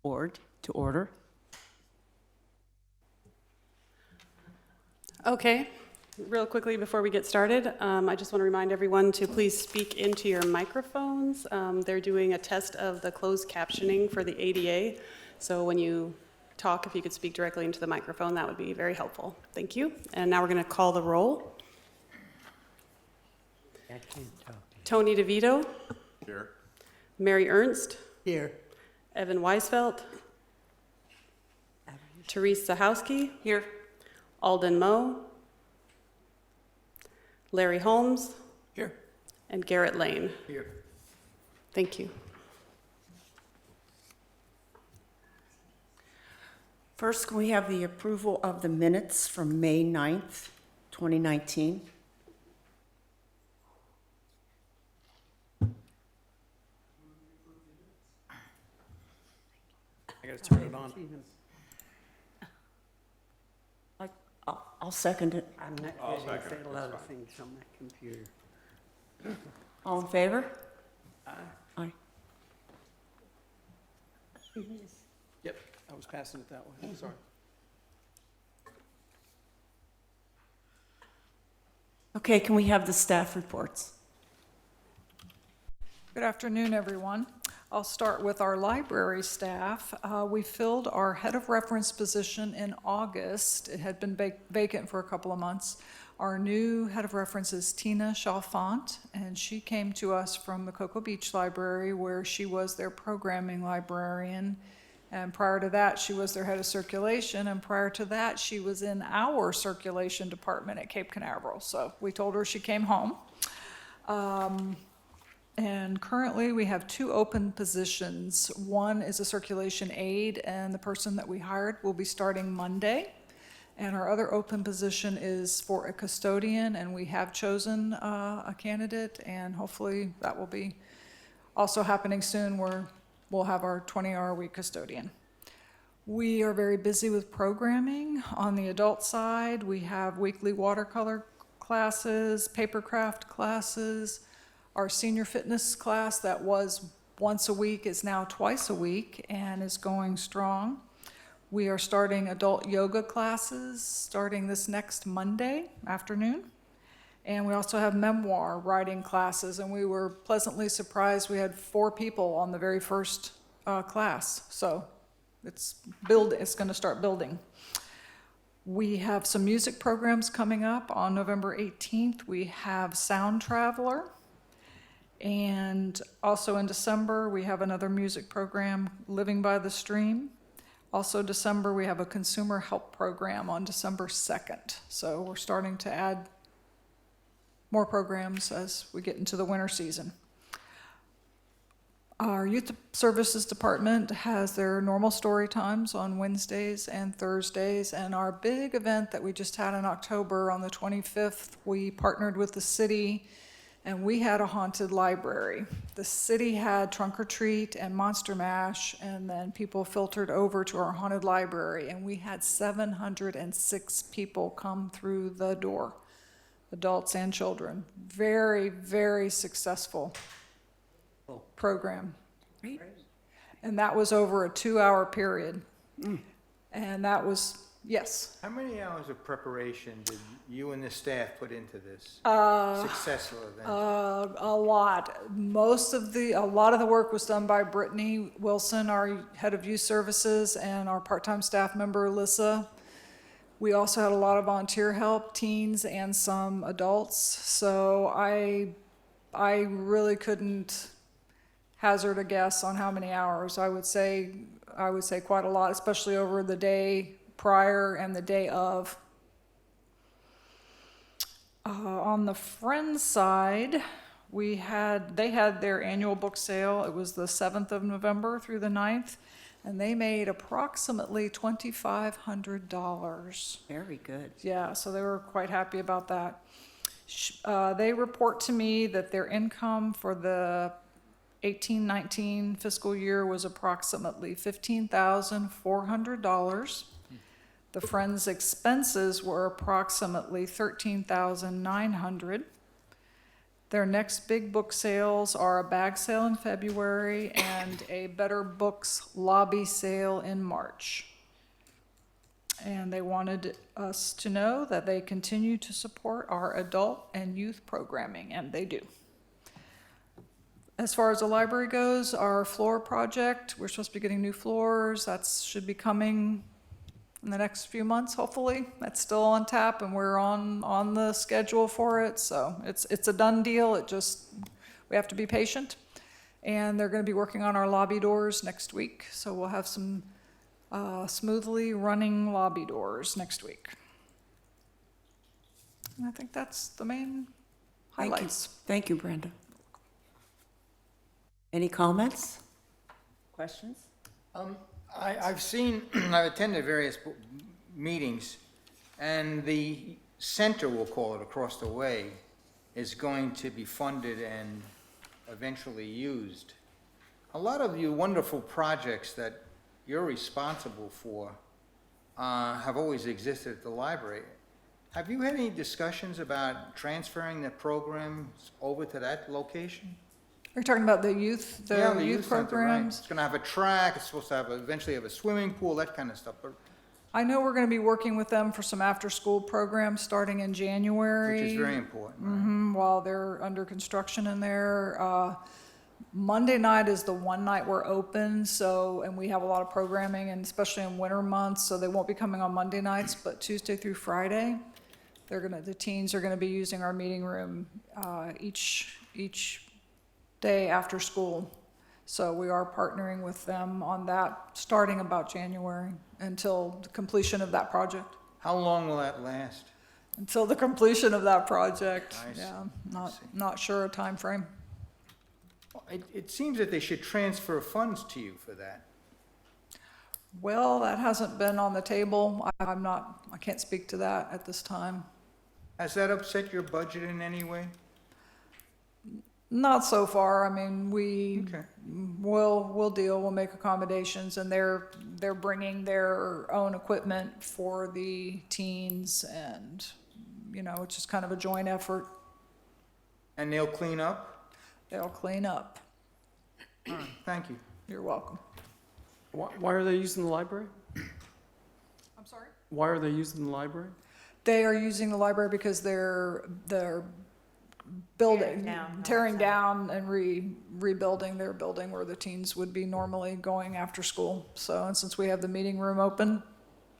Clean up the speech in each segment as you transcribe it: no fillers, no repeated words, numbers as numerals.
Board to order. Okay, real quickly before we get started, I just want to remind everyone to please speak into your microphones. They're doing a test of the closed captioning for the ADA, so when you talk, if you could speak directly into the microphone, that would be very helpful. Thank you. And now we're going to call the roll. I can't talk. Tony DeVito. Here. Mary Ernst. Here. Evan Weisfeld. Therese Zahowski. Here. Alden Moe. Larry Holmes. Here. And Garrett Lane. Here. Thank you. First, can we have the approval of the minutes from May 9th, 2019? I gotta turn it on. I'll second it. I'm not I'll getting second it, a lot that's of things on my computer. All in favor? Aye. Yep, I was passing it that way, sorry. Okay, can we have the staff reports? Good afternoon, everyone. I'll start with our library staff. We filled our head of reference position in August. It had been vacant for a couple of months. Our new head of reference is Tina Chalfant, and she came to us from the Cocoa Beach Library, where she was their programming librarian. And prior to that, she was their head of circulation, and prior to that, she was in our circulation department at Cape Canaveral. So we told her she came home. And currently, we have 2 open positions. One is a circulation aide, and the person that we hired will be starting Monday. And our other open position is for a custodian, and we have chosen a candidate, and hopefully that will be also happening soon, where we'll have our 20-hour-a-week custodian. We are very busy with programming. On the adult side, we have weekly watercolor classes, paper craft classes. Our senior fitness class that was once a week is now twice a week and is going strong. We are starting adult yoga classes starting this next Monday afternoon. And we also have memoir writing classes, and we were pleasantly surprised we had 4 people on the very first class. So it's going to start building. We have some music programs coming up on November 18th. We have Sound Traveler. And also in December, we have another music program, Living by the Stream. Also December, we have a consumer help program on December 2nd. So we're starting to add more programs as we get into the winter season. Our youth services department has their normal story times on Wednesdays and Thursdays. And our big event that we just had in October on the 25th, we partnered with the city, and we had a haunted library. The city had Trunk or Treat and Monster Mash, and then people filtered over to our haunted library, and we had 706 people come through the door, adults and children. Very, very successful program. Great. And that was over a 2-hour period. And that was, yes. How many hours of preparation did you and the staff put into this successful event? A lot. A lot of the work was done by Brittany Wilson, our head of youth services, and our part-time staff member, Alyssa. We also had a lot of volunteer help, teens and some adults. So I really couldn't hazard a guess on how many hours. I would say quite a lot, especially over the day prior and the day of. On the Friends side, they had their annual book sale. It was the 7th of November through the 9th, and they made approximately $2,500. Very good. Yeah, so they were quite happy about that. They report to me that their income for the 18-19 fiscal year was approximately $15,400. The Friends' expenses were approximately $13,900. Their next big book sales are a bag sale in February and a Better Books lobby sale in March. And they wanted us to know that they continue to support our adult and youth programming, and they do. As far as the library goes, our floor project, we're supposed to be getting new floors. That should be coming in the next few months, hopefully. That's still on tap, and we're on the schedule for it. So it's a done deal. We have to be patient. And they're going to be working on our lobby doors next week. So we'll have some smoothly running lobby doors next week. And I think that's the main Thank you. highlights. Thank you, Brenda. Any comments? Questions? I've seen, I've attended various meetings, and the center, we'll call it, across the way, is going to be funded and eventually used. A lot of you wonderful projects that you're responsible for have always existed at the library. Have you had any discussions about transferring the programs over to that location? Are you talking about the youth Yeah, the youth center, right. programs? It's gonna have a track, it's supposed to have, eventually have a swimming pool, that kind of stuff, but, I know we're going to be working with them for some after-school programs starting in January. which is very important, right? While they're under construction in there. Monday night is the one night we're open, so, and we have a lot of programming, and especially in winter months, so they won't be coming on Monday nights, but Tuesday through Friday, the teens are gonna be using our meeting room, each day after school. So we are partnering with them on that, starting about January, until the completion of that project. How long will that last? Until the completion of that project, I see. yeah, I see. not sure a time frame. It seems that they should transfer funds to you for that. Well, that hasn't been on the table. I can't speak to that at this time. Has that upset your budget in any way? Not so far. I mean, Okay. we'll deal, we'll make accommodations, and they're bringing their own equipment for the teens, and, it's just kind of a joint effort. And they'll clean up? They'll clean up. Thank you. You're welcome. Why are they using the library? I'm sorry? Why are they using the library? They are using the library because they're building, tearing down and rebuilding their building where the teens would be normally going after school. So, and since we have the meeting room open,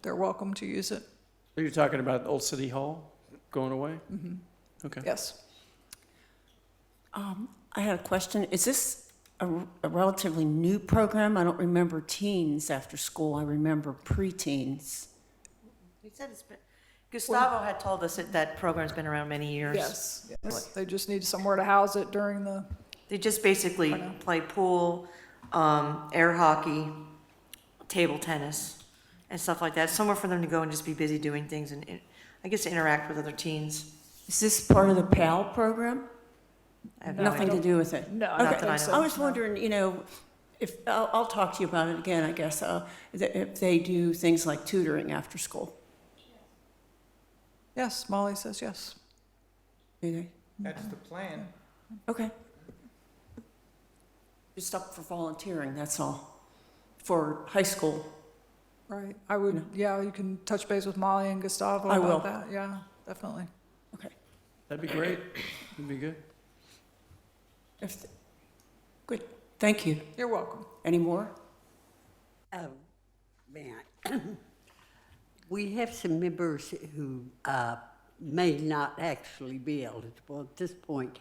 they're welcome to use it. Are you talking about Old City Hall going away? Mm-hmm. Okay. Yes. I had a question. Is this a relatively new program? I don't remember teens after school. I remember preteens. He said it's been, Gustavo had told us that that program's been around many years. Yes. They just need somewhere to house it during the, They just basically I know. play pool, air hockey, table tennis, and stuff like that. Somewhere for them to go and just be busy doing things and I guess interact with other teens. Is this part of the PAL program? I have no Nothing idea. to do with it? no, I Okay. don't that I think know so. I was No. wondering, if, I'll talk to you about it again, I guess, if they do things like tutoring after school. Yes, Molly says yes. Do they? That's the plan. Okay. Just up for volunteering, that's all, for high school. Right. I would, yeah, you can touch base with Molly and Gustavo I will. about that. Yeah, definitely. Okay. That'd be great. That'd be good. Good, thank you. You're welcome. Any more? Oh, man. We have some members who may not actually be eligible at this point.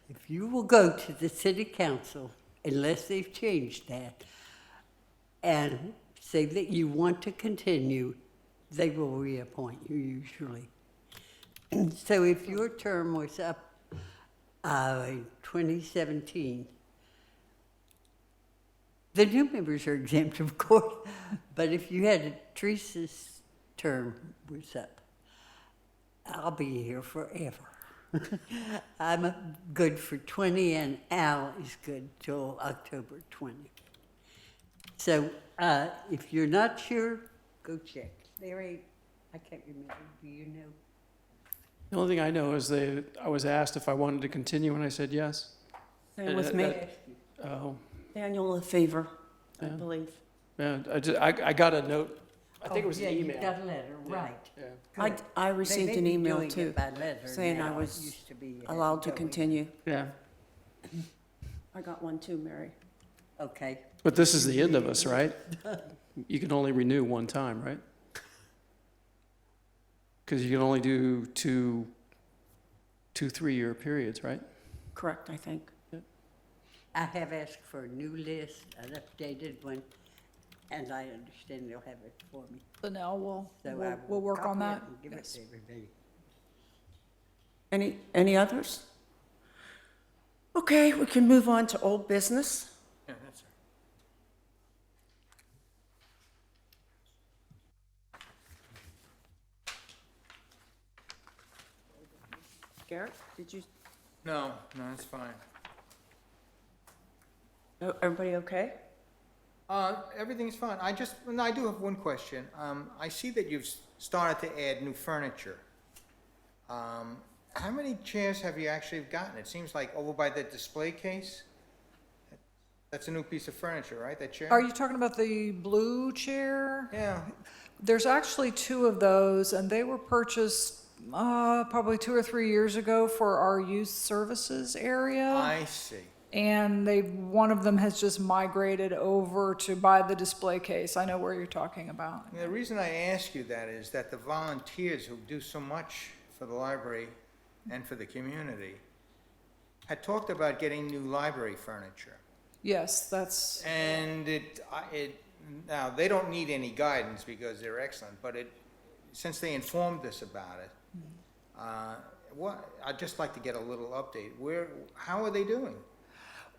If you will go to the city council, unless they've changed that, and say that you want to continue, they will reappoint you usually. So if your term was up in 2017, the new members are exempt, of course, but if you had Teresa's term was up, I'll be here forever. I'm good for 20, and Al is good till October 20. So if you're not sure, go check. There ain't, I can't remember, do you know? The only thing I know is I was asked if I wanted to continue, and I said yes. Same with me. Oh, Daniel LaFever, I Yeah. believe. yeah, I got a note, I think it was an Oh, yeah, email. you got a letter, right. Yeah. I, I They received may an be email doing it too, by letter saying I now. It was used to be you had allowed to go in. continue. Yeah, I got one too, Mary. Okay, but this is the end of us, right? You can only renew one time, right? Because you can only do two 3-year periods, right? Correct, I think. I have asked for a new list, an updated one, and I understand they'll have it for me. So now we'll, So I we'll, will we'll work on copy it that. and give it Yes. to everybody. Any others? Okay, we can move on to old business. Yeah, that's right. Garrett, did you, No, that's fine. everybody okay? Everything's fine. I do have one question. I see that you've started to add new furniture. How many chairs have you actually gotten? It seems like over by the display case, that's a new piece of furniture, right, that chair? Are you talking about the blue chair? Yeah, There's actually 2 of those, and they were purchased probably 2 or 3 years ago for our youth services area. I see. And one of them has just migrated over to buy the display case. I know where you're talking about. The reason I ask you that is that the volunteers who do so much for the library and for the community had talked about getting new library furniture. Yes, that's, And now, they don't need any guidance because they're excellent, but since they informed us about it, I'd just like to get a little update. How are they doing?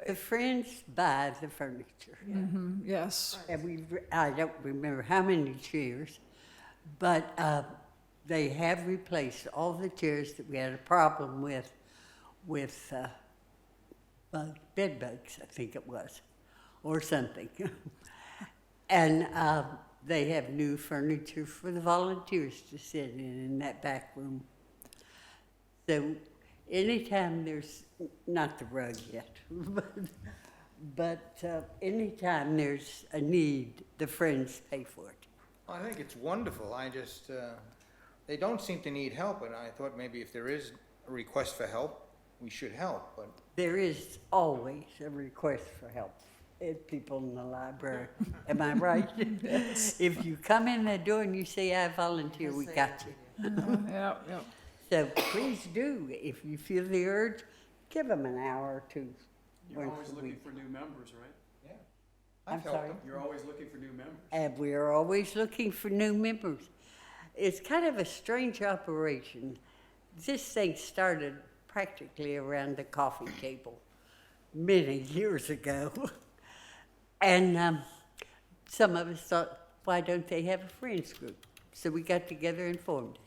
The Friends buy the furniture. yes. And I don't remember how many chairs, but they have replaced all the chairs that we had a problem with bed bugs, I think it was, or something. And they have new furniture for the volunteers to sit in that back room. So anytime there's, not the rug yet, but anytime there's a need, the Friends pay for it. I think it's wonderful. They don't seem to need help, and I thought maybe if there is a request for help, we should help, but There is always a request for help. People in the library, am I right? If you come in the door and you say, I volunteer, we got you. Yeah, yeah. So please do, if you feel the urge, give them an hour or 2 You're once always a looking week. for new members, right? yeah. I'm I've helped sorry? them. You're always looking for new members. And we are always looking for new members. It's kind of a strange operation. This thing started practically around the coffee table many years ago. And some of us thought, why don't they have a friends group? So we got together and formed it.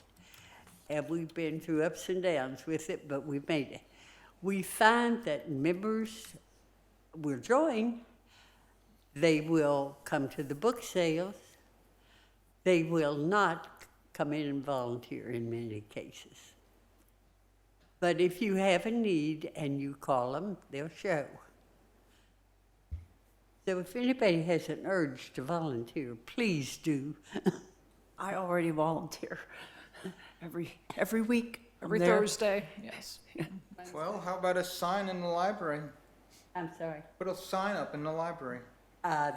And we've been through ups and downs with it, but we've made it. We find that members will join. They will come to the book sales. They will not come in and volunteer in many cases. But if you have a need and you call them, they'll show. So if anybody has an urge to volunteer, please do. I already volunteer every week. I'm Every there. Thursday, yes. Well, how about a sign in the library? I'm sorry. Put a sign up in the library. I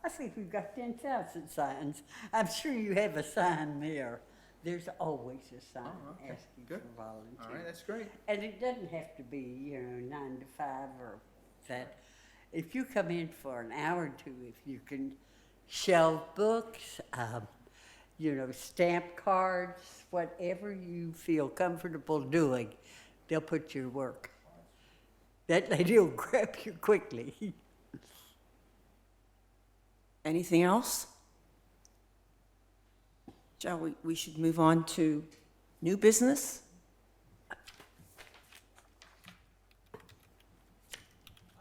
think we've got 10,000 signs. I'm sure you have a sign there. There's always a sign okay. asking Good. for volunteers. All right, that's great. And it doesn't have to be, 9 to 5 or that. If you come in for an hour or 2, if you can shelve books, stamp cards, whatever you feel comfortable doing, they'll put you to work. That lady will grab you quickly. Anything else? We should move on to new business? I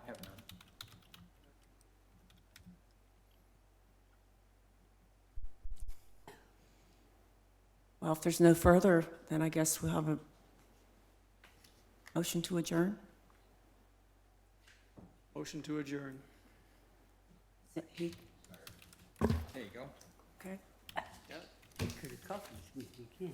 have none. Well, if there's no further, then I guess we'll have a motion to adjourn. Motion to adjourn. Is that he? There you go. Okay. Could have coffee with me again.